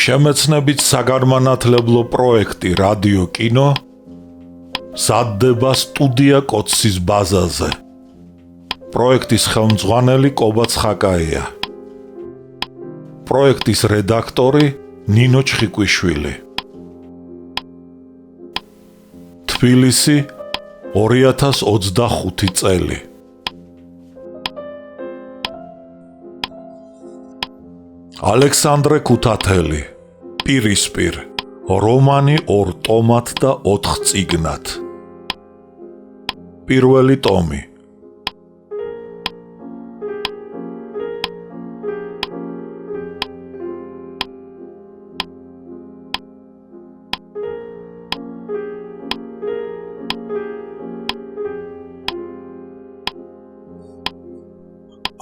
შემეცნებით საგანმანათლებლო პროექტი რადიო კინო მზადდება სტუდია კოცის ბაზაზე. პროექტის ხელმძღვანელი კობა ცხაკაია. პროექტის რედაქტორი ნინო ჩხიკვიშვილი. თბილისი 2025 წელი. ალექსანდრე ქუთათელი, პირისპირ, რომანი 2 ტომად და 4 წიგნად. პირველი ტომი.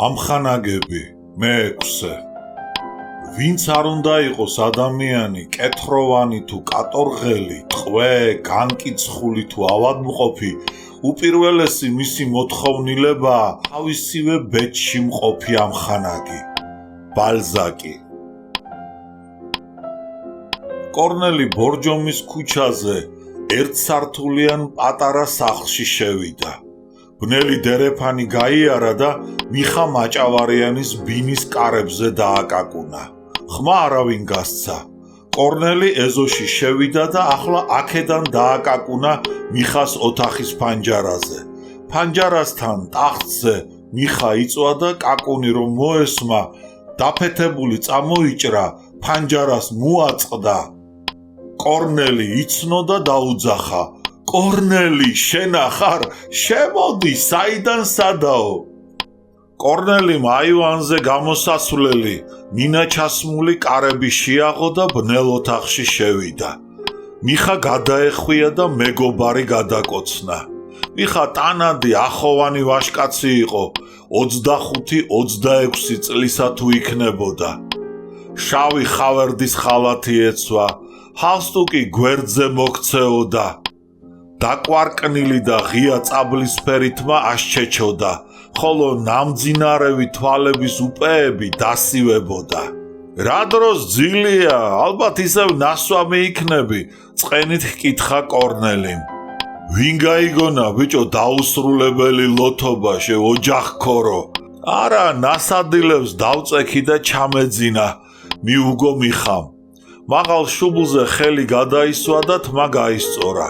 ამხანაგები მე-6. ვინც არ უნდა იყოს ადამიანი, კეთროვანი თუ კატორღელი, ტყვე, განკიცხული თუ ავადმყოფი, უპირველესი მისი მოთხოვნილებაა თავისივე ბედში მყოფი ამხანაგი. ბალზაკი. კორნელი ბორჯომის ქუჩაზე ერთსართულიან პატარა სახლში შევიდა. ბნელი დერეფანი გაიარა და მიხა მაჭავარიანის ბინის კარებზე დააკაკუნა. ხმა არავინ გასცა. კორნელი ეზოში შევიდა და ახლა აქედან დააკაკუნა მიხას ოთახის ფანჯარაზე. ფანჯარასთან ტახტზე მიხა იწვა და კაკუნი რომ მოესმა, დაფეთებული წამოიჭრა, ფანჯარას მოაწყდა. კორნელი იცნო და დაუძახა. კორნელი, შენ ახარ? შემოდი, საიდან სადაო? კორნელიმ აივანზე გამოსასვლელი, მინაჩასმული კარები შეაღო და ბნელ ოთახში შევიდა. მიხა გადაეხვია და მეგობარი გადაკოცნა. მიხა ტანადი ახოვანი ვაჟკაცი იყო, 25-26 წლისა თუ იქნებოდა. შავი ხავერდის ხალათი ეცვა, ჰალსტუკი გვერდზე მოქცეოდა. დაკვარკნილი და ღია წაბლისფერი თმა აშჩეჩოდა, ხოლო ნამძინარევი თვალების უპეები დასივებოდა. რა დროს ძილია, ალბათ ისევ ნასვამი იქნები, წყენით ჰკითხა კორნელიმ. ვინ გაიგონა ბიჭო დაუსრულებელი ლოთობა ოჯახ ქორო? არა, ნასადილებს დავწექი და ჩამეძინა, მიუგო მიხამ. მაღალ შუბლზე ხელი გადაისვა და თმა გაისწორა.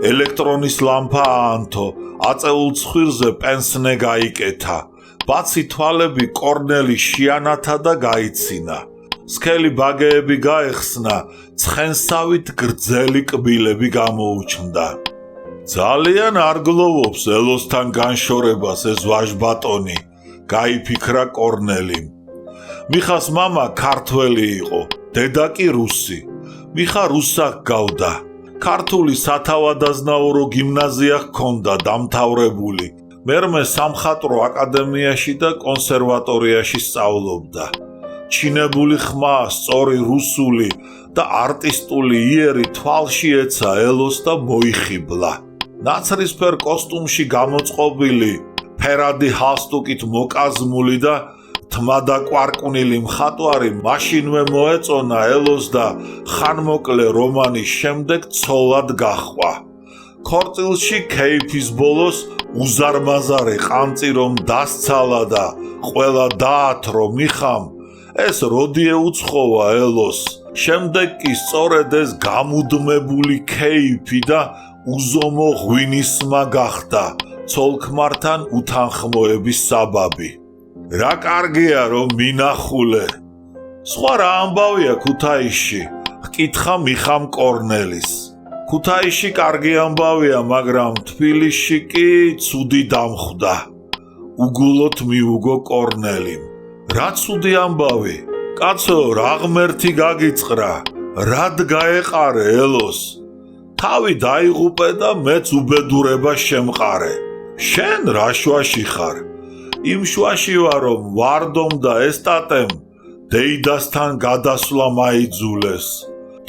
ელექტრონის ლამპა აანთო, აწეულ ცხვირზე პენსნე გაიკეთა. ბაცი თვალები კორნელი შეანათა და გაიცინა. სქელი ბაგეები გაეხსნა, ცხენსავით გრძელი კბილები გამოუჩნდა. ძალიან არ გლოვობს ელოსთან განშორებას ეს ვაჟბატონი, გაიფიქრა კორნელიმ. მიხას მამა ქართველი იყო, დედა კი რუსი. მიხა რუსაკ გავდა. ქართული სათავადაზნაურო გიმნაზია ჰქონდა დამთავრებული. მერმე სამხატვრო აკადემიაში და კონსერვატორიაში სწავლობდა. ჩინებული ხმა, სწორი რუსული და არტისტული იერი თვალში ეცა ელოს და მოიხიბლა. ნაცრისფერ კოსტუმში გამოწყობილი, ფერადი ჰალსტუკით მოკაზმული და თმადაკვარკუნილი მხატვარი მაშინვე მოეწონა ელოს და ხანმოკლე რომანის შემდეგ ცოლად გაჰყვა. ქორწილში ქეიფის ბოლოს უზარმაზარი ყამწი რომ დასცალა და ყველა დაათრო მიხამ, ეს როდი ეუცხოვა ელოს. შემდეგ კი სწორედ ეს გამუდმებული ქეიფი და უზომო ღვინისმა გახდა ცოლ-ქმართან უთანხმოების საბაბი. რა კარგია რომ მინახულე. სხვა რა ამბავია ქუთაისში? ჰკითხა მიხამ კორნელის. ქუთაისში კარგი ამბავია, მაგრამ თბილისში კი ცუდი დამხვდა. უგულოდ მიუგო კორნელიმ. რა ცუდი ამბავი? კაცო, რა ღმერთი გაგიწყრა? რად გაეყარე ელოს? თავი დაიღუპე და მეც უბედურება შემყარე. შენ რა შუაში ხარ? იმ შუაში ვარ რომ ვარდომ და ესტატემ დეიდასთან გადასვლა მაიძულეს.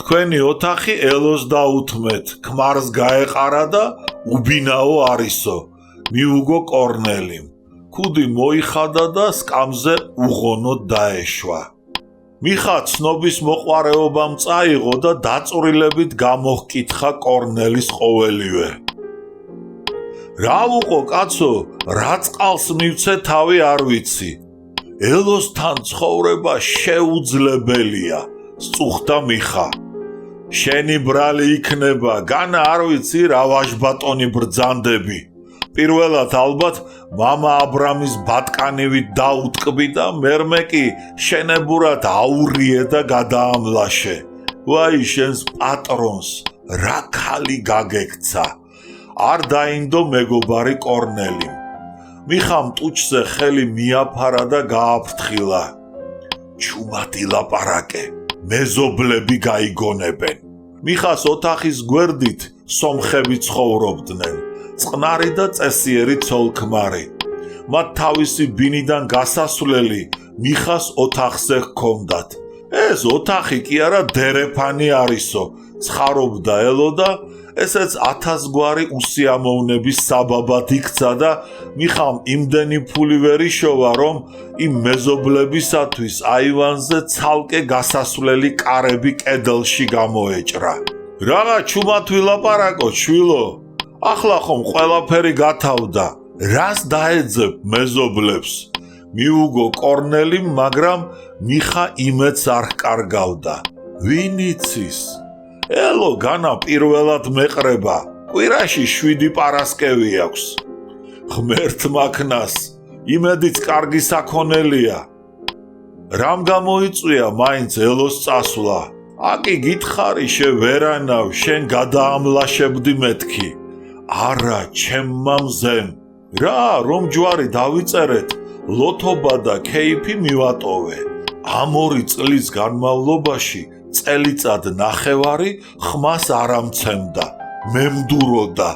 თქვენი ოთახი ელოს დაუთმეთ, ქმარს გაეყარა და უბინაო არისო, მიუგო კორნელიმ. ქუდი მოიხადა და სკამზე უღონოდ დაეშვა. მიხა ცნობის მოყვარეობამ წაიღო და დაწვრილებით გამოჰკითხა კორნელის ყოველივე. რა უყო კაცო, რა წყალს მივცე თავი არ ვიცი. ელოსთან ცხოვრება შეუძლებელია, სწუხდა მიხა. შენი ბრალი იქნება, განა არ ვიცი რა ვაჟბატონი ბრძანდები. პირველად ალბათ მამა აბრამის ბატკანივით დაუტკბი და მერმე კი შენებურად აურიე და გადაამლაშე. ვაი შენს პატრონს, რა ქალი გაგექცა. არ დაინდო მეგობარი კორნელიმ. მიხამ ტუჩზე ხელი მიაფარა და გააფრთხილა. ჩუმად ილაპარაკე, მეზობლები გაიგონებენ. მიხას ოთახის გვერდით სომხები ცხოვრობდნენ, წყნარი და წესიერი ცოლ-ქმარი. მათ თავისი ბინიდან გასასვლელი მიხას ოთახზე ჰქონდათ. ეს ოთახი კი არა დერეფანი არისო, ცხარობდა ელოდა, ესეც 1000 გვარი უსიამოვნების საბაბად იქცა და მიხამ იმდენი ფული ვერ იშოვა, რომ იმ მეზობლებისათვის აივანზე ცალკე გასასვლელი კარები კედელში გამოეჭრა. რაღა ჩუმად ვილაპარაკო, შვილო, ახლა ხომ ყველაფერი გათავდა, რას დაეძებ მეზობლებს? მიუგო კორნელიმ, მაგრამ მიხა იმედს არ ჰკარგავდა. ვინ იცის? ელო განა პირველად მეყრება, კვირაში 7 პარასკევი აქვს. ღმერთმა ქნას, იმედიც კარგი საქონელია. რამ გამოიწვია მაინც ელოს წასვლა? აკი გითხარი ვერანავ, შენ გადაამლაშებდი მეთქი. არა, ჩემმა მზემ. რა, რომ ჯვარი დავიწერეთ, ლოთობა და ქეიფი მივატოვე. ამ 2 წლის განმავლობაში წელიწად ნახევარი ხმას არ ამცემდა, მემდუროდა.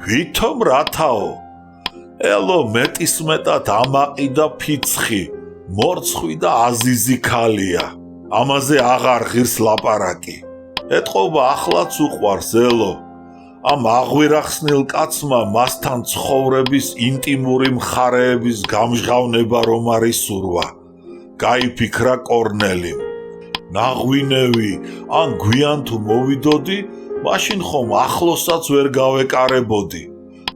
ვითომ რათაო? ელო მეტისმეტად ამაყი და ფიცხი, მორცხვი და აზიზი ქალია. ამაზე აღარ ღირს ლაპარაკი. ეთყობა ახლაც უყვარს ელო. ამ აღვირახსნილ კაცმა მასთან ცხოვრების ინტიმური მხარეების გამჟღავნება რომ არ ისურვა. გაიფიქრა კორნელიმ. ნაღვინევი, ან გვიან თუ მოვიდოდი, მაშინ ხომ ახლოსაც ვერ გავეკარებოდი.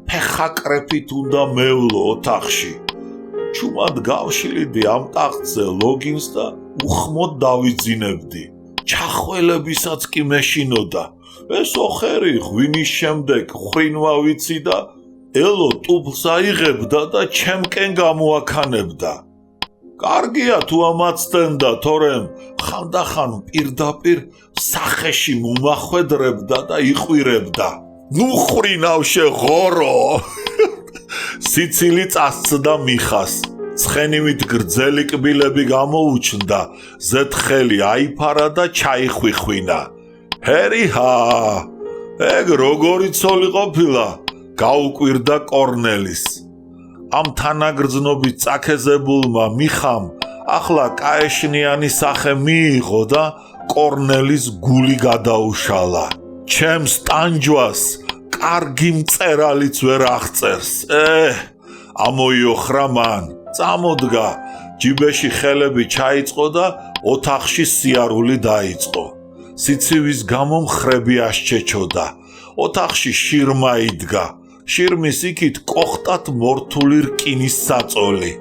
ფეხაკრეფით უნდა მევლო ოთახში. ჩუმად გავშლიდი ამ ტახტზე ლოგინს და უხმოდ დავიძინებდი. ჩახველებისაც კი მეშინოდა. ეს ოხერი ღვინის შემდეგ ხვინვა ვიცი და ელო ტუბლს აიღებდა და ჩემკენ გამოაქანებდა. კარგია თუ ამაცდენდა, თორემ ხანდახან პირდაპირ სახეში მომახვედრებდა და იყვირებდა. ნუ ხრინავშე ღორო! სიცილი წასცდა მიხას. ცხენივით გრძელი კბილები გამოუჩნდა, ზეთხელი აიფარა და ჩაიხვიხვინა. ჰერიჰა! ეგ როგორი ცოლი ყოფილა? გაუკვირდა კორნელის. ამ თანაგრძნობით წაქეზებულმა მიხამ ახლა კაეშნიანი სახე მიიღო და კორნელის გული გადაუშალა. ჩემს ტანჯვას კარგი მწერალიც ვერ აღწერს. ამოიოხრა მან, წამოდგა, ჯიბეში ხელები ჩაიწყო და ოთახში სიარული დაიწყო. სიცივის გამო მხრები ასჩეჩოდა. ოთახში შირმა იდგა. შირმის იქით კოხტად მორთული რკინის საწოლი.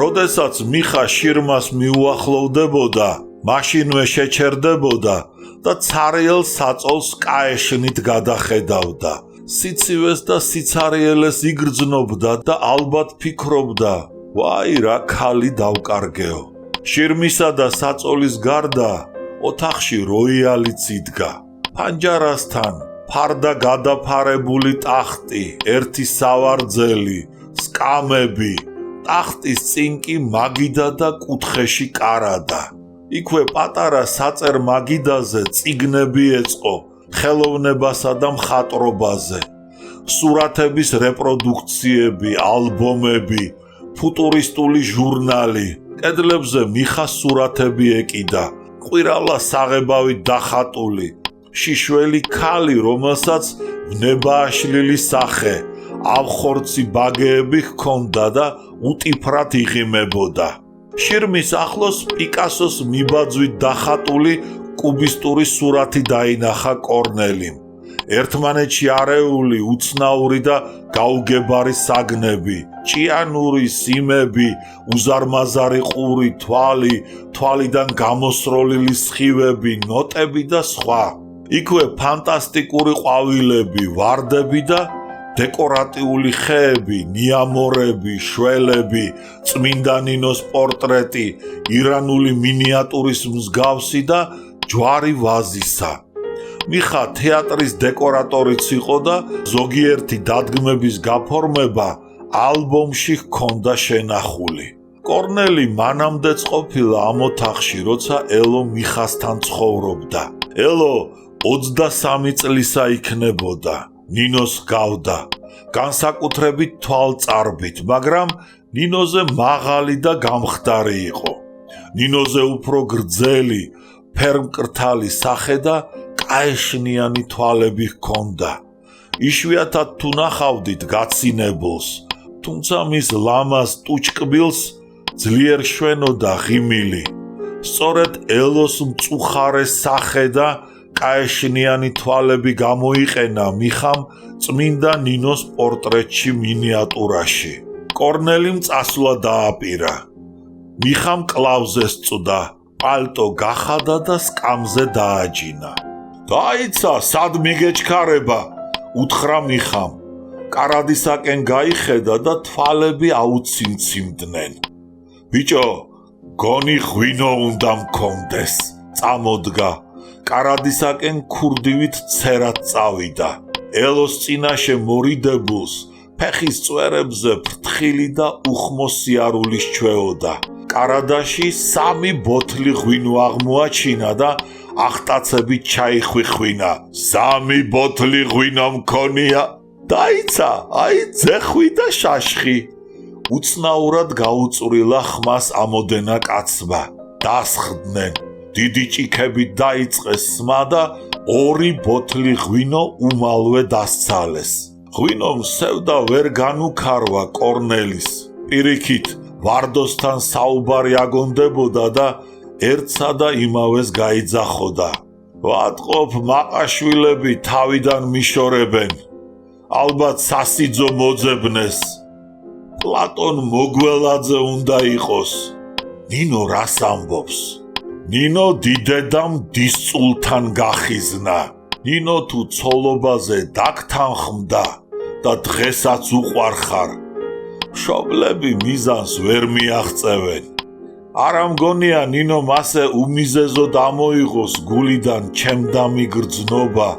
როდესაც მიხა შირმას მიუახლოვდებოდა, მაშინვე შეჩერდებოდა და ცარიელ საწოლს კაეშნით გადახედავდა. სიცივეს და სიცარიელეს იგრძნობდა და ალბათ ფიქრობდა, ვაი რა ქალი დავკარგეო. შირმისა და საწოლის გარდა ოთახში როიალიც იდგა. ფანჯარასთან ფარდა გადაფარებული ტახტი, ერთი სავარძელი, სკამები, ტახტის წინ კი მაგიდა და კუთხეში კარადა. იქვე პატარა საწერ მაგიდაზე წიგნები ეწყო, ხელოვნებასა და მხატვრობაზე. სურათების რეპროდუქციები, ალბომები, ფუტურისტული ჟურნალი, კედლებზე მიხას სურათები ეკიდა, ყვირალა საღებავით დახატული, შიშველი ქალი, რომელსაც ვნებააშლილი სახე, ავხორცი ბაგეები ჰქონდა და უტიფრად იღიმებოდა. შირიმის ახლოს პიკასოს მიბაძვით დახატული კუბისტური სურათი დაინახა კორნელიმ. ერთმანეთში არეული, უცნაური და გაუგებარი საგნები, ჭიანური სიმები, უზარმაზარი ყური, თვალიდან გამოსროლილი სხივები, ნოტები და სხვა. იქვე ფანტასტიკური ყვავილები, ვარდები და დეკორატიული ხეები, ნიამორები, შველები, წმინდა ნინოს პორტრეტი, ირანული მინიატურის მსგავსი და ჯვარი ვაზისა. მიხა თეატრის დეკორატორიც იყო და ზოგიერთი დადგმების გაფორმება ალბომში ჰქონდა შენახული. კორნელი მანამდეც ყოფილა ამ ოთახში, როცა ელო მიხასთან ცხოვრობდა. ელო 23 წლისა იქნებოდა. ნინოს გავდა, განსაკუთრებით თვალწარბით, მაგრამ ნინოზე მაღალი და გამხდარი იყო. ნინოზე უფრო გრძელი, ფერმკრთალი სახე და კაეშნიანი თვალები ჰქონდა. იშვიათად თუ ნახავდით გაცინებულს, თუმცა მის ლამაზ ტუჩკბილს ძლიერ შვენოდა ღიმილი. სწორედ ელოს მწუხარე სახე და კაეშნიანი თვალები გამოიყენა მიხამ წმინდა ნინოს პორტრეტში მინიატურაში. კორნელიმ წასვლა დააპირა. მიხამ კლავზე სწუდა, პალტო გახადა და სკამზე დააჯინა. დაიცა, სად მიგეჩქარება? უთხრა მიხამ. კარადისაკენ გაიხედა და თვალები აუციმციმდნენ. ბიჭო, გონი ღვინო უნდა მქონდეს, წამოდგა. კარადისაკენ ქურდივით ცერად წავიდა. ელოს წინაშე მორიდებულს ფეხის წვერებზე ფრთხილი და უხმო სიარული სჩვეოდა. კარადაში 3 ბოთლი ღვინო აღმოაჩინა და ახტაცებით ჩაიხვიხვინა. 3 ბოთლი ღვინო მქონია. დაიცა, აი ძეხვი და შაშხი. უცნაურად გაუწვრილა ხმას ამოდენა კაცმა. დასხდნენ. დიდი ჭიქებით დაიწყეს სმა და 2 ბოთლი ღვინო უმალვე დასცალეს. ღვინომ სევდა ვერ განუქარვა კორნელის. პირიქით, ვარდოსთან საუბარი აგონდებოდა და ერთსა და იმავეს გაიძახოდა. ვატყობ მაყაშვილები თავიდან მიშორებენ. ალბათ სასიძო მოძებნეს. პლატონ მოგველაძე უნდა იყოს. ნინო რას ამბობს? ნინო დიდედამ დისწულთან გახიზნა. ნინო თუ ცოლობაზე დაგთანხმდა და დღესაც უყვარხარ. მშობლები მიზანს ვერ მიაღწევენ. არ ამგონია ნინომ ასე უმიზეზოდ ამოიღოს გულიდან ჩემდამი გრძნობა,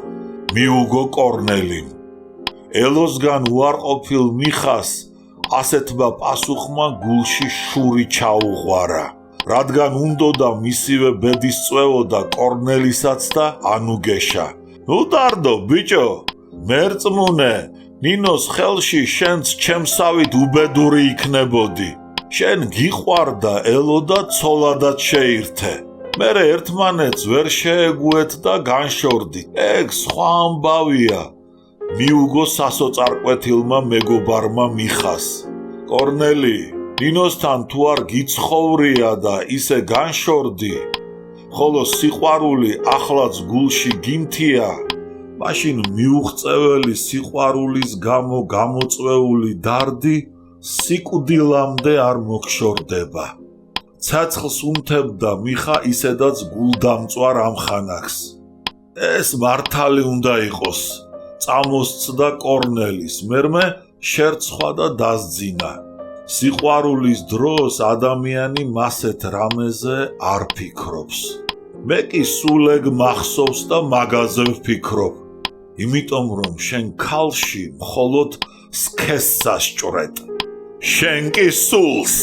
მიუგო კორნელიმ. ელოსგან უარყოფილ მიხას ასეთმა პასუხმა გულში შური ჩაუღვარა. რადგან უნდოდა მისივე ბედის წვევოდა კორნელისაც და ანუგეშა. ნუ დარდო, ბიჭო, მერწმუნე, ნინოს ხელში შენც ჩემსავით უბედური იქნებოდი. შენ გიყვარდა ელო და ცოლადად შეირთე. მერე ერთმანეთს ვერ შეეგუეთ და განშორდით. ეგ სხვა ამბავია. მიუგო სასოწარკვეთილმა მეგობარმა მიხას. კორნელი, ნინოსთან თუ არ გიცხოვრია და ისე განშორდი, ხოლო სიყვარული ახლაც გულში გიმთია, მაშინ მიუღწეველი სიყვარულის გამო გამოწვეული დარდი სიკვდილამდე არ მოგშორდება. ცეცხლს უმთებდა მიხა ისედაც გულდამწვარ ამხანაგს. ეს მართალი უნდა იყოს. წამოსცდა კორნელის, მერმე შერცხვა და დასძინა. სიყვარულის დროს ადამიანი მასეთ რამეზე არ ფიქრობს. მე კი სულ ეგ მახსოვს და მაგაზე ვფიქრობ. იმიტომ რომ შენ ქალში მხოლოდ სქესსა სჭრეთ. შენ კი სულს.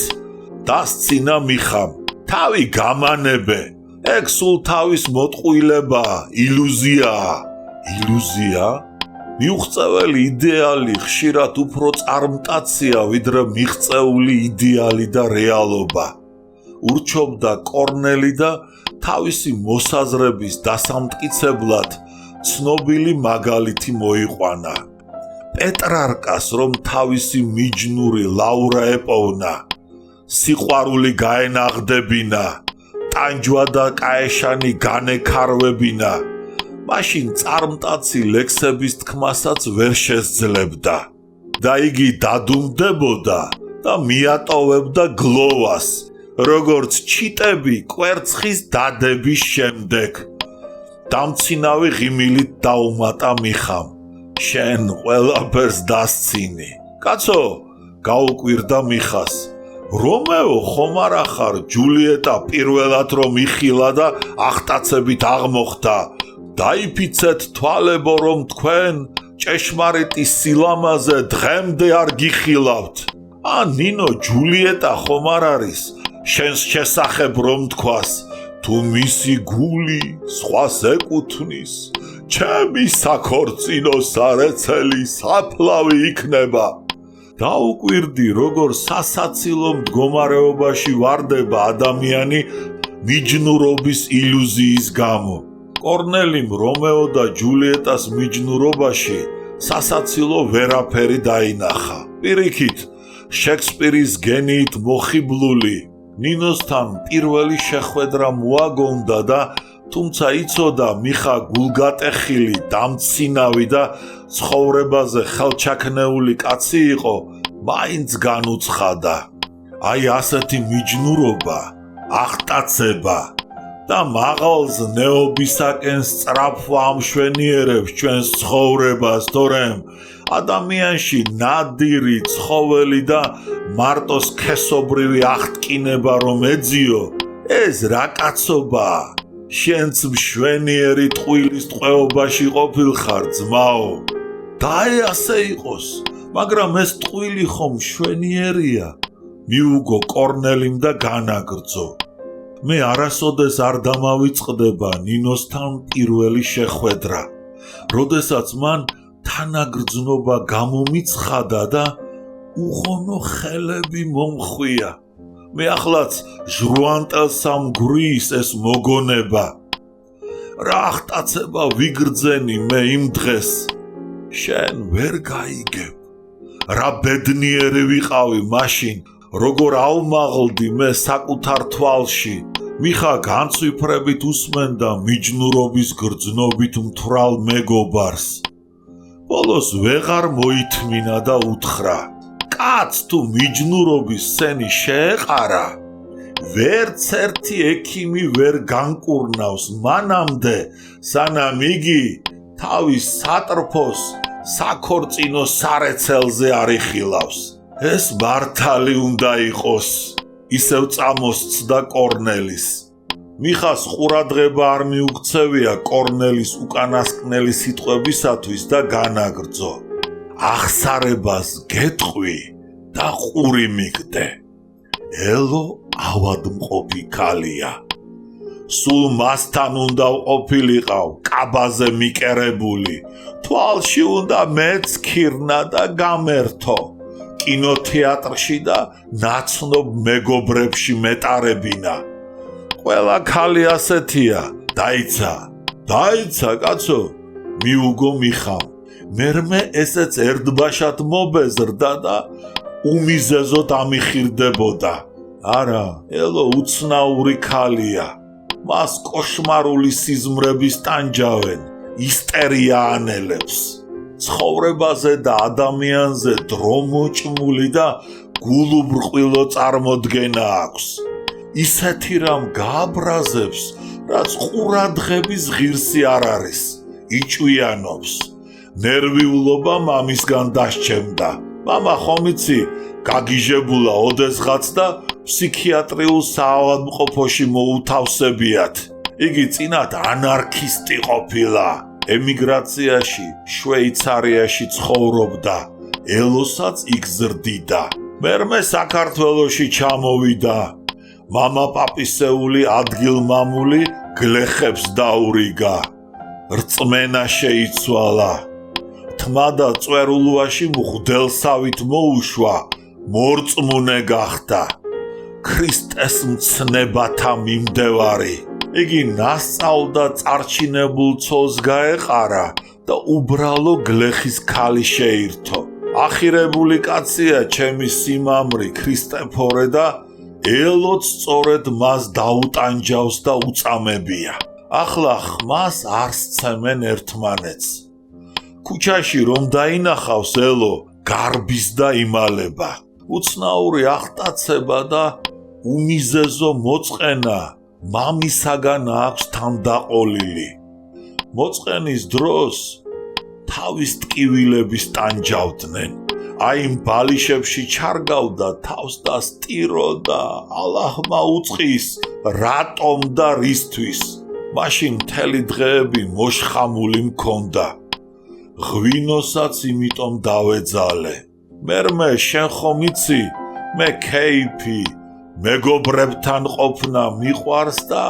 დასცინა მიხამ. თავი გამანებე. ეგ სულ თავის მოტყუილებაა, ილუზიაა. ილუზია? მიუღწეველი იდეალი ხშირად უფრო წარმტაცია, ვიდრე მიღწეული იდეალი და რეალობა. ურჩობდა კორნელი და თავისი მოსაზრების დასამტკიცებლად ცნობილი მაგალითი მოიყვანა. პეტრარკას რომ თავისი მიჯნური ლაურა ეპოვნა, სიყვარული გაენაღდებინა, ტანჯვა და კაეშანი განექარვებინა, მაშინ წარმტაცი ლექსების თქმასაც ვერ შესძლებდა და იგი დადუმდებოდა და მიატოვებდა გლოვას, როგორც ჩიტები კვერცხის დადების შემდეგ. დამცინავი ღიმილით დაუმატა მიხამ. შენ ყველაფერს დასცინი. კაცო, გაუკვირდა მიხას. რომეო ხომ არა ხარ ჯულიეტა პირველად რომ იხილა და ახტაცებით აღმოხდა. დაიფიცეთ თვალებო რომ თქვენ ჭეშმარიტი სილამაზე დღემდე არ გიხილავთ. ნინო ჯულიეტა ხომ არ არის შენს შესახებ რომ თქვას, თუ მისი გული სხვას ეკუთვნის, ჩემი საქორწინო სარეცელი საფლავი იქნება. დაუკვირდი როგორ სასაცილო მდგომარეობაში ვარდება ადამიანი მიჯნურობის ილუზიის გამო. კორნელიმ რომეო და ჯულიეტას მიჯნურობაში სასაცილო ვერაფერი დაინახა. პირიქით, შექსპირის გენიით მოხიბლული ნინოსთან პირველი შეხვედრა მოაგონდა და თუმცა იცოდა მიხა გულგატეხილი, დამცინავი და ცხოვრებაზე ხელჩაქნეული კაცი იყო, მაინც განუცხადა. აი ასეთი მიჯნურობა, ახტაცება და მაღალ ზნეობისაკენ სწრაფვა ამშვენიერებს ჩვენს ცხოვრებას, თორემ ადამიანში ნადირი, ცხოველი და მარტო სქესობრივი აღტკინება რომ ეძიო, ეს რა კაცობაა? შენც მშვენიერი ტყუილის ტყვეობაში ყოფილხარ, ძმაო. და ასე იყოს, მაგრამ ეს ტყუილი ხომ მშვენიერია? მიუგო კორნელიმ და განაგრძო. მე არასოდეს არ დამავიწყდება ნინოსთან პირველი შეხვედრა, როდესაც მან თანაგრძნობა გამომიცხადა და უღონო ხელები მომხვია. მე ახლაც ჟრუანტელს ამგვრის ეს მოგონება. რა ახტაცება ვიგრძენი მე იმ დღეს? შენ ვერ გაიგებ. რა ბედნიერი ვიყავი მაშინ, როგორ ავმაღლდი მე საკუთარ თვალში. მიხა განცვიფრებით უსმენდა მიჯნურობის გრძნობით მთვრალ მეგობარს. ბოლოს ვეღარ მოითმინა და უთხრა: კაც თუ მიჯნურობის სენი შეეყარა, ვერც ერთი ექიმი ვერ განკურნავს მანამდე, სანამ იგი თავის სატრფოს საქორწინო სარეცელზე არ იხილავს. ეს მართალი უნდა იყოს, ისევ წამოსცდა კორნელის. მიხას ყურადღება არ მიუქცევია კორნელის უკანასკნელი სიტყვებისათვის და განაგრძო. ახსარებას გეტყვი და ყური მიგდე. ელო ავადმყოფი ქალია. სულ მასთან უნდა ყოფილიყავ კაბაზე მიკერებული, თვალში უნდა მეც ქირნა და გამერთო. კინოთეატრში და ნაცნობ მეგობრებში მეტარებინა. ყველა ქალი ასეთია, დაიცა კაცო, მიუგო მიხამ. მერმე ესეც ერთბაშად მობეზრდა და უმიზეზოდ ამიხირდებოდა. არა, ელო უცნაური ქალია. მას კოშმარული სიზმრების ტანჯავენ, ისტერია ანელებს. ცხოვრებაზე და ადამიანზე დრო მოჭმული და გულუბრყვილო წარმოდგენა აქვს. ისეთი რამ გააბრაზებს, რაც ყურადღების ღირსი არ არის. იჭვიანობს. ნერვიულობა მამისგან დასჩემდა. მამა ხომ იცი, გაგიჟებულა ოდესღაც და ფსიქიატრიულ საავადმყოფოში მოუთავსებიათ. იგი წინათ ანარქისტი ყოფილა. ემიგრაციაში, შვეიცარიაში ცხოვრობდა. ელოსაც იგზრდიდა. მერმე საქართველოში ჩამოვიდა. მამა პაპისეული ადგილმამული გლეხებს დაურიგა. რწმენა შეიცვალა. თმა და წვერულვაში მღვდელსავით მოუშვა, მორწმუნე გახდა. ქრისტეს მცნებათა მიმდევარი. იგი ნასწავლდა წარჩინებულ ცოლს გაეყარა და უბრალო გლეხის ქალი შეირთო. ახირებული კაცია ჩემი სიმამრი ქრისტეფორე და ელოც სწორედ მას დაუტანჯავს და უწამებია. ახლა ხმას არ სცემენ ერთმანეთს. ქუჩაში რომ დაინახავს ელო, გარბის და იმალება. უცნაური ახტაცება და უმიზეზო მოწყენა მამისაგან აქვს თანდაყოლილი. მოწყენის დროს თავის ტკივილების ტანჯავდნენ. აი იმ ბალიშებში ჩარგავდა თავს და სტიროდა, ალაჰმა უწყის, რატომ და რისთვის. მაშინ მთელი დღეები მოშხამული მქონდა. ღვინოსაც იმიტომ დავეძალე. მერმე შენ ხომ იცი, მე ქეიფი, მეგობრებთან ყოფნა მიყვარს და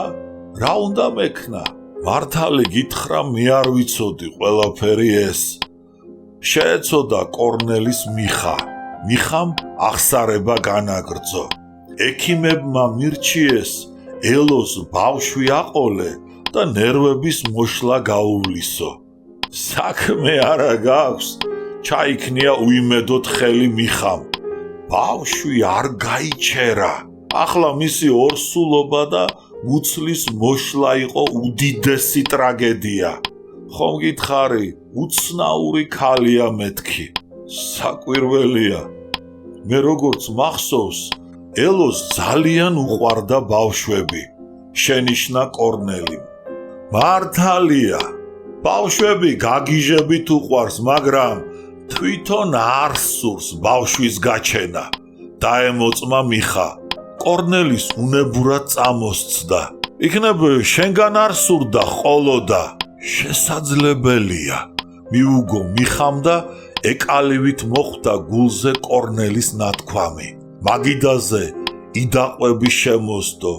რა უნდა მექნა? მართალი გითხრა, მე არ ვიცოდი ყველაფერი ეს. შეეცოდა კორნელის მიხა. მიხამ აღსარება განაგრძო. ექიმებმა მირჩიეს ელოს ბავშვი აყოლე და ნერვების მოშლა გაუვლისო. საქმე არა გაქვს, ჩაიქნია უიმედოდ ხელი მიხამ. ბავშვი არ გაიჩერა. ახლა მისი ორსულობა და მუცლის მოშლა იყო უდიდესი ტრაგედია. ხომ გითხარი, უცნაური ქალია მეთქი. საკვირველია. მე როგორც მახსოვს, ელოს ძალიან უყვარდა ბავშვები. შენიშნა კორნელიმ. მართალია, ბავშვები გაგიჟებით უყვარს, მაგრამ თვითონ არ სურს ბავშვის გაჩენა. დაემოწმა მიხა. კორნელის უნებურად წამოსცდა. იქნებ შენგან არ სურდა ყოლოდა. შესაძლებელია. მიუგო მიხამ და ეკალივით მოხვდა გულზე კორნელის ნათქვამი. მაგიდაზე იდაყვები შემოსდო.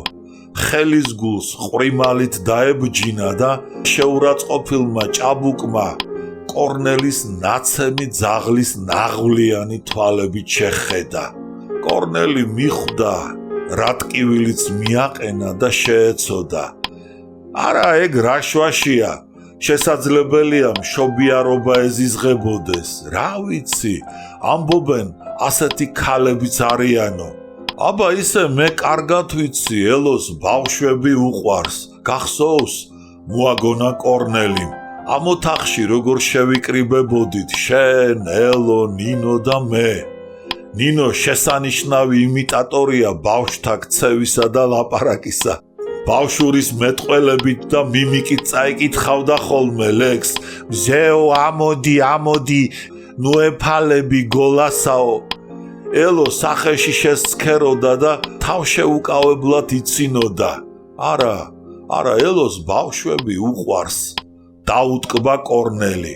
ხელის გულს ყრიმალით დაებჯინა და შეურაცხყოფილმა ჭაბუკმა კორნელის ნაცემი ძაღლის ნაღვლიანი თვალებით შეხედა. კორნელი მიხვდა, რა ტკივილიც მიაყენა და შეეცოდა. არა, ეგ რა შვაშია, შესაძლებელია მშობიარობა ეზიზღებოდეს. რა ვიცი, ამბობენ ასეთი ქალებიც არიანო. აბა ისე მე კარგად ვიცი, ელოს ბავშვები უყვარს. გახსოვს? მოაგონა კორნელიმ. ამ ოთახში როგორ შევიკრიბებოდით შენ, ელო, ნინო და მე. ნინო შესანიშნავი იმიტატორია ბავშვთა ქცევისა და ლაპარაკისა. ბავშვურის მეტყველებით და მიმიკით წაიკითხავდა ხოლმე ლექს. მზეო, ამოდი, ნუ ეფალები გოლასაო. ელო სახეში შესცქეროდა და თავშეუკავებლად იცინოდა. არა, ელოს ბავშვები უყვარს. დაუტკბა კორნელი.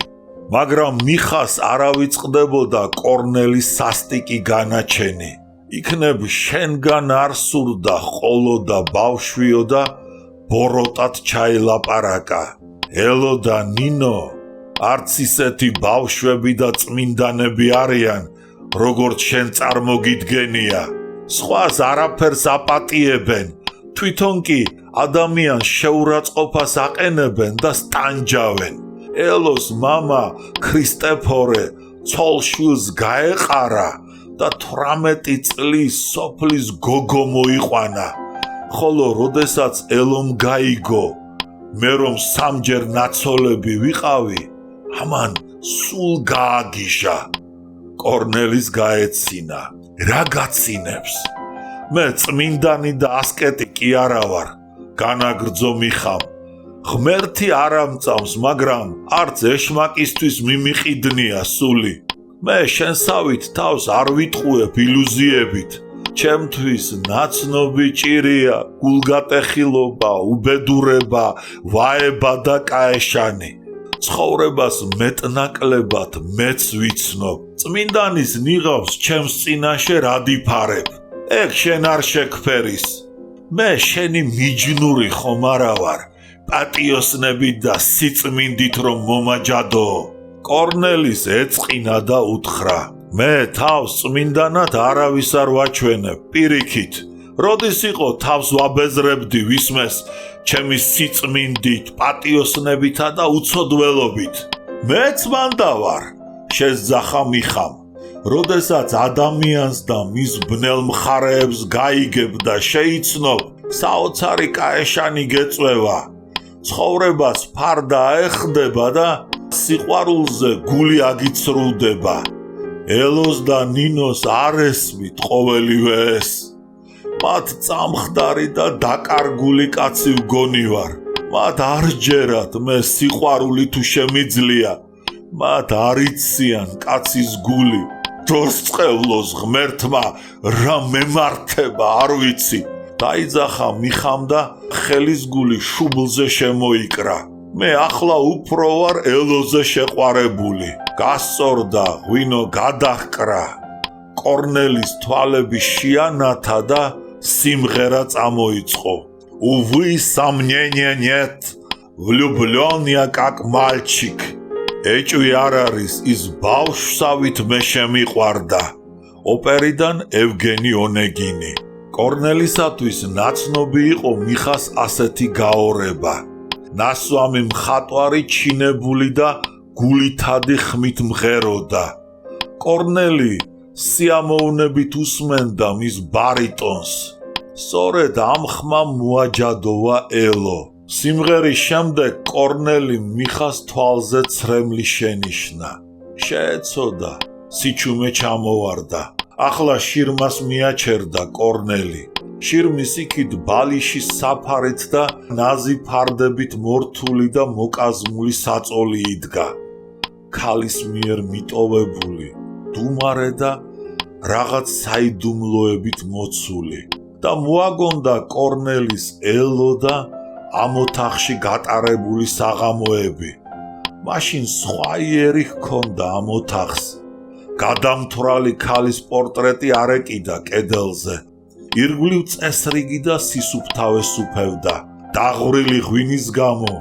მაგრამ მიხას არავიწყდებოდა კორნელის სასტიკი განაჩენი. იქნებ შენგან არ სურდა ყოლოდა ბავშვიო და ბოროტად ჩაილაპარაკა. ელო და ნინო არც ისეთი ბავშვები და წმინდანები არიან, როგორც შენ წარმოგიდგენია. სხვას არაფერს აპატიებენ, თვითონ კი ადამიანს შეურაცხყოფას აყენებენ და სტანჯავენ. ელოს მამა ქრისტეფორე ცოლშვილს გაეყარა და 18 წლის სოფლის გოგო მოიყვანა. ხოლო როდესაც ელომ გაიგო, მე რომ სამჯერ ნაცოლები ვიყავი, ამან სულ გააგიჟა. კორნელის გაეცინა. რა გაცინებს? მე წმინდანი და ასკეტი კი არა ვარ, განაგრძო მიხამ. ღმერთი არ ამწავს, მაგრამ არც ეშმაკისთვის მიმიყიდნია სული. მე შენსავით თავს არ ვიტყუებ ილუზიებით. ჩემთვის ნაცნობი ჭირია, გულგატეხილობა, უბედურება, ვაება და კაეშანი. ცხოვრებას მეტნაკლებად მეც ვიცნობ. წმინდანის ნიღავს ჩემს წინაშე რადიფარებ. ეგ შენ არ შეგფერის. მე შენი მიჯნური ხომ არა ვარ, პატიოსნებით და სიწმინდით რომ მომაჯადო. კორნელის ეწყინა და უთხრა. მე თავს წმინდანად არავის არ ვაჩვენებ, პირიქით. როდის იყო თავს ვაბეზრებდი ვისმეს ჩემი სიწმინდით, პატიოსნებითა და უცოდველობით. მეც მანდა ვარ, შესძახა მიხამ. როდესაც ადამიანს და მის ბნელ მხარეებს გაიგებ და შეიცნობ, საოცარი კაეშანი გეწვევა. ცხოვრებას ფარდა ეხდება და სიყვარულზე გული აგიცრულდება. ელოს და ნინოს არ ესმით ყოველივე ეს. მათ წამხდარი და დაკარგული კაცი ვგონივარ. მათ არ ჯერათ მე სიყვარული თუ შემიძლია. მათ არ იციან კაცის გული. დროსწყევლოს ღმერთმა რა მემართება არ ვიცი. დაიძახა მიხამ და ხელის გული შუბლზე შემოიკრა. მე ახლა უფრო ვარ ელოზე შეყვარებული. გასწორდა, ღვინო გადაჰკრა. კორნელის თვალები შეანათა და სიმღერა წამოიწყო. Увы, сомнения нет. Влюблен я как мальчик. ეჭვი არ არის ის ბავშვსავით მე შემიყვარდა. ოპერიდან ევგენი ონეგინი. კორნელისათვის ნაცნობი იყო მიხას ასეთი გაორება. ნასვამი მხატვარი ჩინებული და გულითადი ხმით მღეროდა. კორნელი სიამოვნებით უსმენდა მის ბარიტონს. სწორედ ამ ხმამ მოაჯადოვა ელო. სიმღერის შემდეგ კორნელი მიხას თვალზე ცრემლი შენიშნა. შეეცოდა, სიჩუმე ჩამოვარდა. ახლა შირმას მიაჩერდა კორნელი. შირმის იქით ბალიში საფარით და ნაზი ფარდებით მორთული და მოკაზმული საწოლი იდგა. ქალის მიერ მიტოვებული, დუმარე და რაღაც საიდუმლოებით მოცული. და მოაგონდა კორნელის ელო და ამ ოთახში გატარებული საღამოები. მაშინ სხვა იერი ჰქონდა ამ ოთახს. გადამთვრალი ქალის პორტრეტი არ ეკიდა კედელზე. ირგვლივ წესრიგი და სისუფთავე სუფევდა. დაღვრილი ღვინის გამო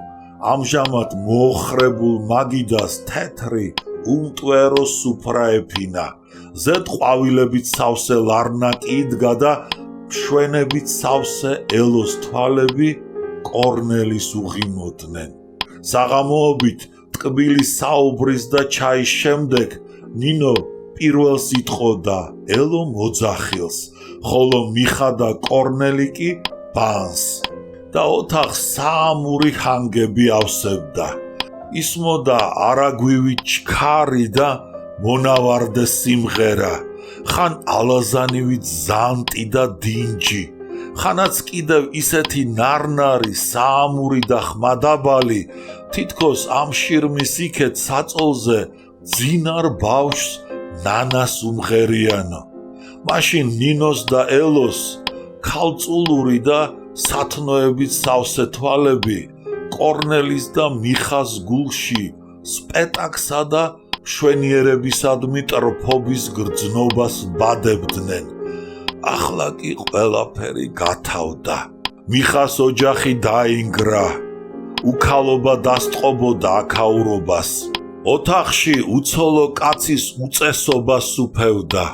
ამჟამად მოოხრებულ მაგიდას თეთრი უმტვერო სუფრა ეფინა. ზედ ყვავილებით სავსე ლარნაკი იდგა და მშვენებით სავსე ელოს თვალები კორნელის უღიმოდნენ. საღამოობით ტკბილი საუბრის და ჩაის შემდეგ ნინო პირველს იტყოდა ელო მოძახილს, ხოლო მიხა და კორნელი კი ბანს. და ოთახს საამური ჰანგები ავსებდა. ისმოდა არაგვივი ჩქარი და მონავარდე სიმღერა. ხან ალაზანივით ზანტი და დინჯი. ხანაც კიდევ ისეთი ნარნარი, საამური და ხმადაბალი, თითქოს ამ შირმის იქეთ საწოლზე ძინარ ბავშვს ნანას უმღერიანო. მაშინ ნინოს და ელოს ქალწულური და სათნოებით სავსე თვალები კორნელის და მიხას გულში სპეტაქსა და მშვენიერებისადმი ტრფობის გრძნობას ბადებდნენ. ახლა კი ყველაფერი გათავდა. მიხას ოჯახი დაინგრა. უქალობა დასწყობოდა აქაურობას. ოთახში უცოლო კაცის უწესობა სუფევდა.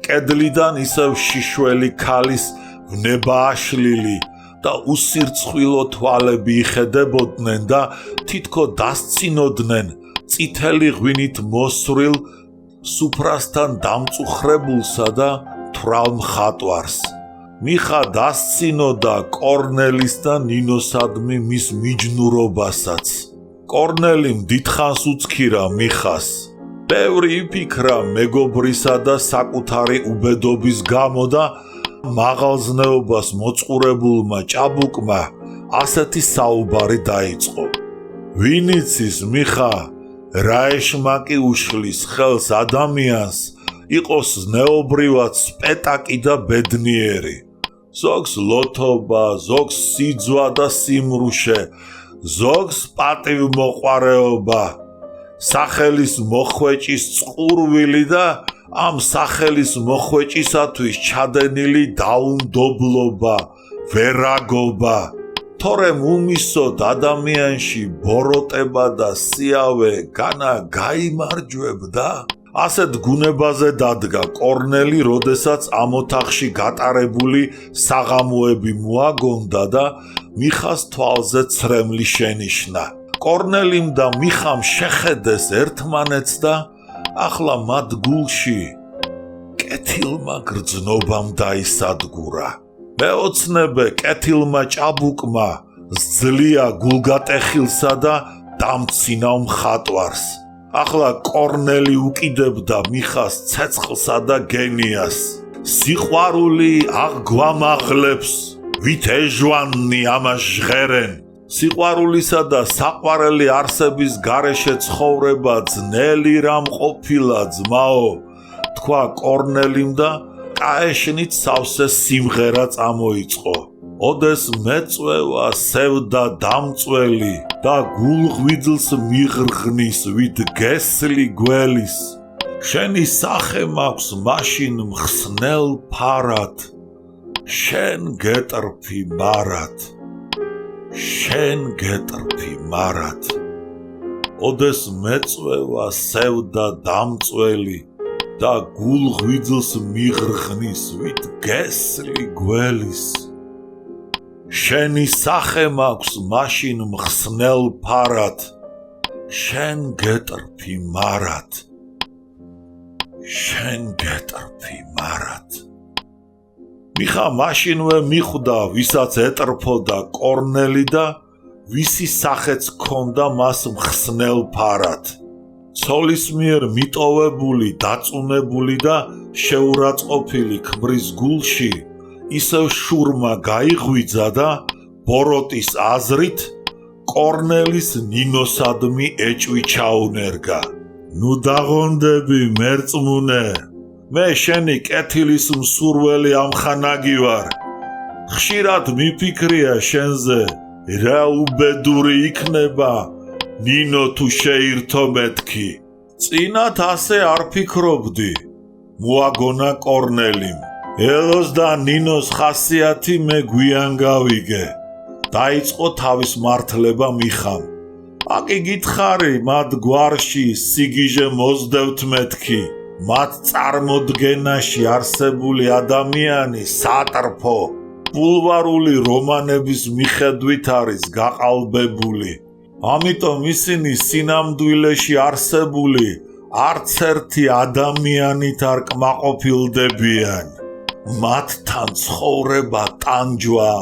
კედლიდან ისევ შიშველი ქალის ვნება აშლილი და უსირცხვილო თვალები იხედებოდნენ და თითქო დასცინოდნენ წითელი ღვინით მოსრილ სუფრასთან დამწუხრებულსა და თვრალ მხატვარს. მიხა დასცინოდა კორნელის და ნინოსადმი მის მიჯნურობასაც. კორნელიმ დიდხანს უცქირა მიხას. ბევრი იფიქრა მეგობრისა და საკუთარი უბედობის გამო და მაღალზნეობას მოწყურებულმა ჭაბუკმა ასეთი საუბარი დაიწყო. ვინ იცის მიხა, რა ეშმაკი უშლის ხელს ადამიანს იყოს ზნეობრივად სპეტაკი და ბედნიერი. ზოგს ლოთობა, ზოგს სიძვა და სიმრუშე, ზოგს პატივმოყვარეობა. სახელის მოხვეჭის წყურვილი და ამ სახელის მოხვეჭისათვის ჩადენილი დაუნდობლობა, ვერაგობა. თორემ უმისოდ ადამიანში ბოროტება და სიავე განა გაიმარჯვებდა. ასეთ გუნებაზე დადგა კორნელი, როდესაც ამ ოთახში გატარებული საღამოები მოაგონდა და მიხას თვალზე ცრემლი შენიშნა. კორნელიმ და მიხამ შეხედეს ერთმანეთს და ახლა მათ გულში კეთილმა გრძნობამ დაისადგურა. მეოცნებე კეთილმა ჭაბუკმა ზძლია გულგატეხილსა და დამცინავ მხატვარს. ახლა კორნელი უკიდებდა მიხას ცეცხლსა და გენიას. სიყვარული აღგვამაღლებს, ვით ეჟვანნი ამას ჟღერენ. სიყვარულისა და საყვარელი არსების გარეშე ცხოვრება ძნელი რამ ყოფილა ძმაო, თქვა კორნელიმ და კაეშნით სავსე სიმღერა წამოიწყო. ოდეს მეწვევა სევდა დამწველი და გულღვიძლს მიღრღნის ვით გესლი გველის. შენი სახე მაქვს მაშინ მხსნელ ფარად, შენ გეტრფი მარად, შენ გეტრფი მარად. ოდეს მეწვევა სევდა დამწველი და გულღვიძლს მიღრღნის ვით გესლი გველის. შენი სახე მაქვს მაშინ მხსნელ ფარად, შენ გეტრფი მარად, შენ გეტრფი მარად. მიხა მაშინვე მიხვდა ვისაც ეტრფოდა კორნელი და ვისი სახეც ჰქონდა მას მხსნელ ფარად. ცოლის მიერ მიტოვებული, დაწუნებული და შეურაცხყოფილი ქმრის გულში ისევ შურმა გაიღვიძა და ბოროტის აზრით კორნელის ნინოსადმი ეჭვი ჩაუნერგა. ნუ დაღონდები მერწმუნე, მე შენი კეთილის მსურველი ამხანაგი ვარ. ხშირად მიფიქრია შენზე, რა უბედური იქნება ნინო თუ შეირთო მეთქი. წინათ ასე არ ფიქრობდი, მოაგონა კორნელიმ. ელოს და ნინოს ხასიათი მე გვიან გავიგე. დაიწყო თავის მართლება მიხამ. აკი გითხარი მათ გვარში სიგიჟე მოძდევთ მეთქი. მათ წარმოდგენაში არსებული ადამიანი სატრფო, ბულვარული რომანების მიხედვით არის გაყალბებული. ამიტომ ისინი სინამდვილეში არსებული არც ერთი ადამიანით არ კმაყოფილდებიან. მათთან ცხოვრება ტანჯვა,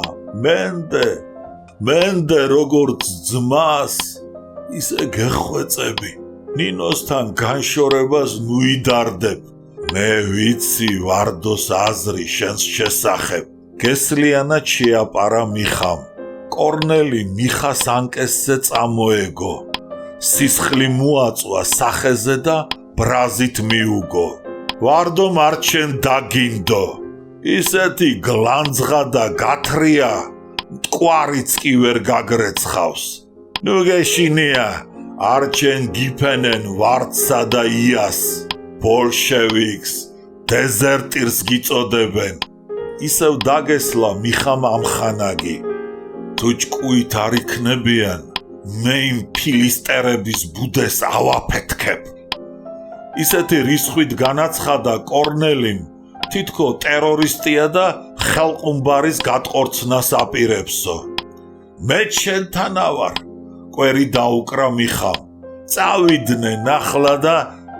მენდე როგორც ძმას, ისე გეხვეწები. ნინოსთან განშორებას ნუიდარდებ. მე ვიცი ვარდოს აზრი შენს შესახებ. გესლიანად შეაპარა მიხამ. კორნელი მიხას ანკესზე წამოეგო. სისხლი მოაწვა სახეზე და ბრაზით მიუგო. ვარდომ არ შენ დაგინდო. ისეთი გლანძღა და გათრია, მტკვარიც კი ვერ გაგრეცხავს. ნუ გეშინია, არ შენ გიფენენ ვარდსა და იას, ბოლშევიკს, დეზერტირს გიწოდებენ. ისევ დაგესლა მიხამ ამხანაგი. თუ ჭკუით არ იქნებიან, მე იმ ფილისტერების ბუდეს ავაფეთქებ. ისეთი რისხვით განაცხადა კორნელიმ, თითქო ტერორისტია და ხელყუმბარის გატყორცნას აპირებსო. მე შენთანა ვარ, კვერი დაუკრა მიხამ. წავიდნენ ახლა და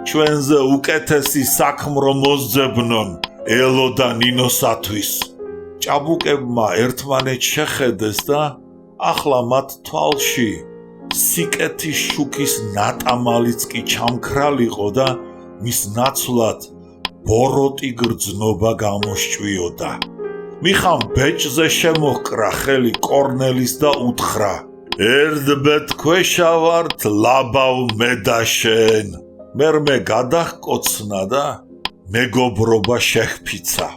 ჩვენზე უკეთესი საქმრო მოსძებნონ ელო და ნინოსათვის. ჭაბუკებმა ერთმანეთს შეხედეს და ახლა მათ თვალში სიკეთის შუქის ნატამალიც კი ჩამქრალიყო და მის ნაცვლად ბოროტი გრძნობა გამოსჭვიოდა. მიხამ ბეჭზე შემოჰკრა ხელი კორნელის და უთხრა: ერთბეთ ქვეშა ვართ ლაბავ მე და შენ. მერმე გადაჰკოცნა და მეგობრობა შეჰფიცა.